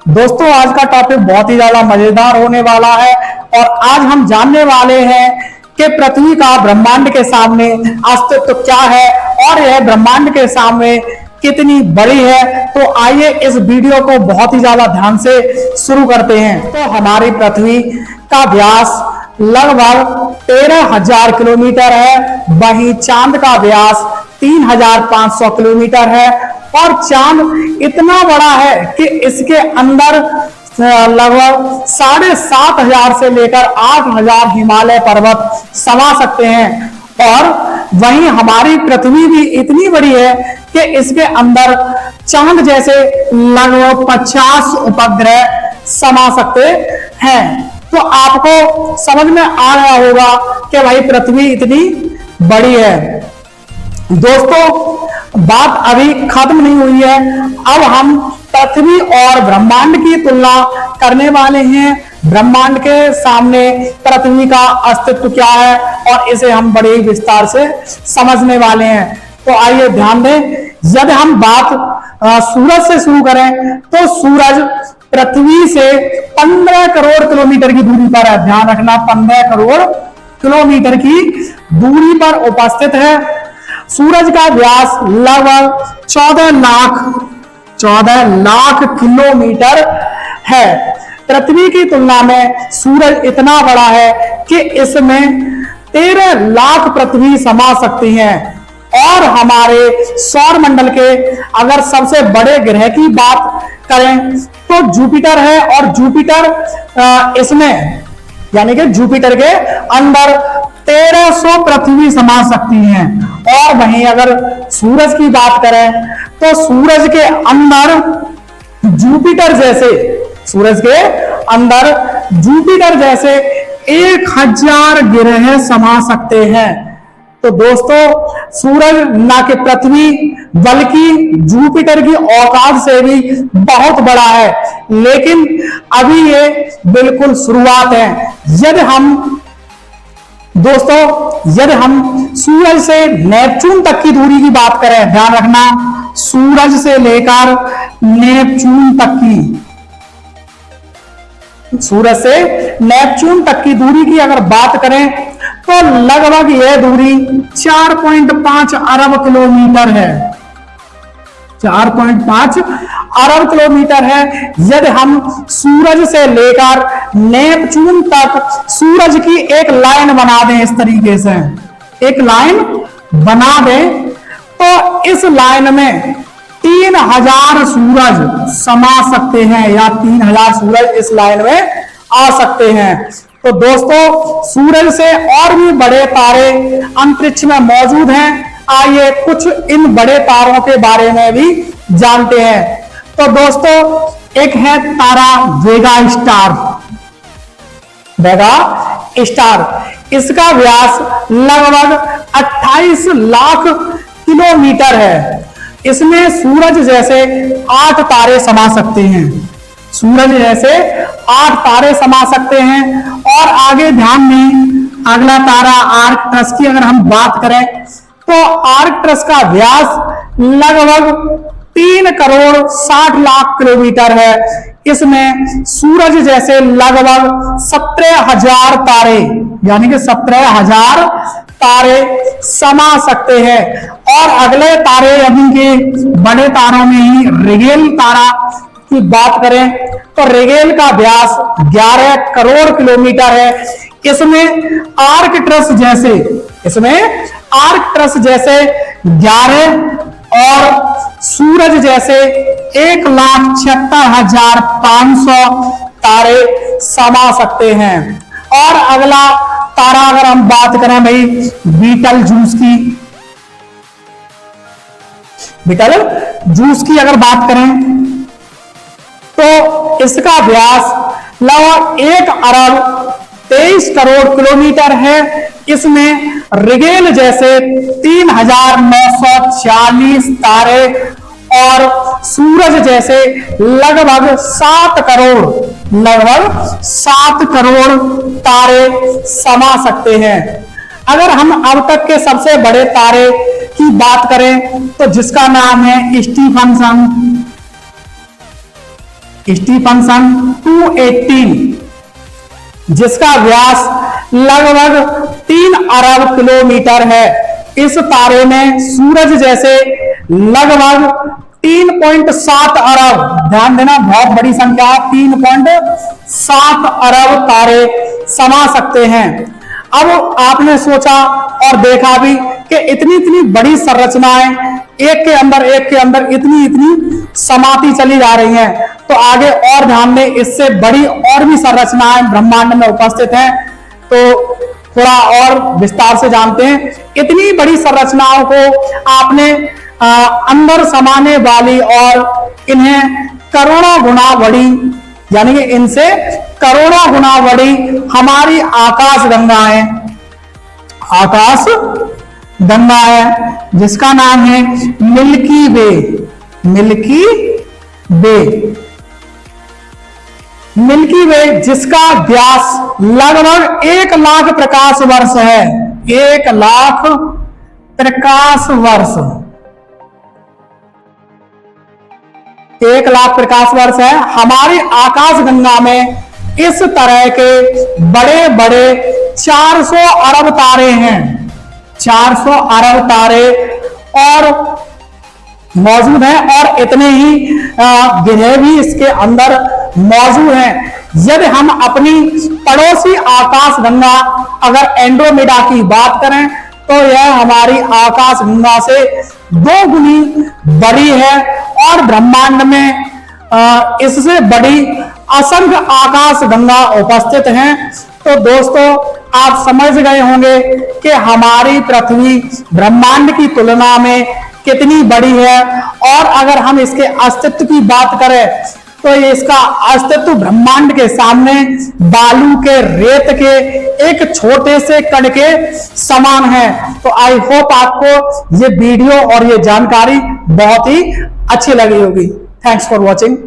दोस्तों आज का टॉपिक बहुत ही ज्यादा मजेदार होने वाला है और आज हम जानने वाले हैं कि पृथ्वी का ब्रह्मांड के सामने अस्तित्व क्या है और यह ब्रह्मांड के सामने कितनी बड़ी है। तो आइए इस वीडियो को बहुत ही ज्यादा ध्यान से शुरू करते हैं। तो हमारी पृथ्वी का व्यास लगभग 13,000 किलोमीटर है, वहीं चांद का व्यास 3,500 किलोमीटर है और चांद इतना बड़ा है कि इसके अंदर लगभग 7,500 से लेकर 8,000 हिमालय पर्वत समा सकते हैं। और वहीं हमारी पृथ्वी भी इतनी बड़ी है कि इसके अंदर चांद जैसे लगभग 50 उपग्रह समा सकते हैं। तो आपको समझ में आ रहा होगा कि भाई पृथ्वी इतनी बड़ी है। दोस्तों बात अभी खत्म नहीं हुई है, अब हम पृथ्वी और ब्रह्मांड की तुलना करने वाले हैं। ब्रह्मांड के सामने पृथ्वी का अस्तित्व क्या है और इसे हम बड़े ही विस्तार से समझने वाले हैं। तो आइए ध्यान दें, यदि हम बात सूरज से शुरू करें तो सूरज पृथ्वी से 15 करोड़ किलोमीटर की दूरी पर है। ध्यान रखना, 15 करोड़ किलोमीटर की दूरी पर उपस्थित है। सूरज का व्यास लगभग 14 लाख किलोमीटर है। पृथ्वी की तुलना में सूरज इतना बड़ा है कि इसमें 13 लाख पृथ्वी समा सकती हैं। और हमारे सौर मंडल के अगर सबसे बड़े ग्रह की बात करें तो जुपिटर है और जुपिटर इसमें यानी कि जुपिटर के अंदर 1300 पृथ्वी समा सकती हैं। और वहीं अगर सूरज की बात करें तो सूरज के अंदर जुपिटर जैसे 1000 ग्रह समा सकते हैं। तो दोस्तों सूरज ना कि पृथ्वी बल्कि जुपिटर की औकात से भी बहुत बड़ा है, लेकिन अभी ये बिल्कुल शुरुआत है। यदि हम सूरज से नेपच्यून तक की दूरी की बात करें, ध्यान रखना, सूरज से लेकर नेपच्यून तक की दूरी की अगर बात करें तो लगभग यह दूरी 4.5 अरब किलोमीटर है। 4.5 अरब किलोमीटर है। यदि हम सूरज से लेकर नेपच्यून तक सूरज की एक लाइन बना दें, इस तरीके से एक लाइन बना दें तो इस लाइन में 3000 सूरज समा सकते हैं या 3000 सूरज इस लाइन में आ सकते हैं। तो दोस्तों सूरज से और भी बड़े तारे अंतरिक्ष में मौजूद हैं। आइए कुछ इन बड़े तारों के बारे में भी जानते हैं। तो दोस्तों एक है तारा वेगा स्टार। इसका व्यास लगभग 28 लाख किलोमीटर है। इसमें सूरज जैसे 8 तारे समा सकते हैं। और आगे ध्यान दें, अगला तारा आर्कट्रस की अगर हम बात करें तो आर्कट्रस का व्यास लगभग 3 करोड़ 60 लाख किलोमीटर है। इसमें सूरज जैसे लगभग 17,000 तारे यानी कि 17,000 तारे समा सकते हैं। और अगले तारे अभी के बड़े तारों में ही रिगेल तारा की बात करें तो रिगेल का व्यास 11 करोड़ किलोमीटर है। इसमें आर्कट्रस जैसे 11 और सूरज जैसे 1,76,500 तारे समा सकते हैं। और अगला तारा अगर हम बात करें भाई बीटल जूस की अगर बात करें तो इसका व्यास लगभग 1 अरब 23 करोड़ किलोमीटर है। इसमें रिगेल जैसे 3,940 तारे और सूरज जैसे लगभग 7 करोड़ तारे समा सकते हैं। अगर हम अब तक के सबसे बड़े तारे की बात करें तो जिसका नाम है स्टीफनसन 218, जिसका व्यास लगभग 3 अरब किलोमीटर है। इस तारे में सूरज जैसे लगभग 3.7 अरब, ध्यान देना बहुत बड़ी संख्या है, 3.7 अरब तारे समा सकते हैं। अब आपने सोचा और देखा भी कि इतनी इतनी बड़ी संरचनाएं एक के अंदर इतनी इतनी समाती चली जा रही हैं, तो आगे और ध्यान दें, इससे बड़ी और भी संरचनाएं ब्रह्मांड में उपस्थित हैं। तो थोड़ा और विस्तार से जानते हैं। इतनी बड़ी संरचनाओं को आपने अंदर समाने वाली और इन्हें करोड़ों गुना बड़ी, यानी कि इनसे करोड़ों गुना बड़ी हमारी आकाश गंगा है, जिसका नाम है मिल्की वे। मिल्की वे जिसका व्यास लगभग 1 लाख प्रकाश वर्ष है। 1 लाख प्रकाश वर्ष, 1 लाख प्रकाश वर्ष है। हमारी आकाश गंगा में इस तरह के बड़े बड़े 400 अरब तारे हैं। 400 अरब तारे और मौजूद हैं, और इतने ही ग्रह भी इसके अंदर मौजूद हैं। यदि हम अपनी पड़ोसी आकाश गंगा अगर एंड्रोमेडा की बात करें, तो यह हमारी आकाश गंगा से 2 गुनी बड़ी है, और ब्रह्मांड में इससे बड़ी असंख्य आकाश गंगा उपस्थित हैं। तो दोस्तों, आप समझ गए होंगे कि हमारी पृथ्वी ब्रह्मांड की तुलना में कितनी बड़ी है, और अगर हम इसके अस्तित्व की बात करें तो इसका अस्तित्व ब्रह्मांड के सामने बालू के, रेत के एक छोटे से कण के समान है। तो आई होप आपको ये वीडियो और ये जानकारी बहुत ही अच्छी लगी होगी। Thanks for watching.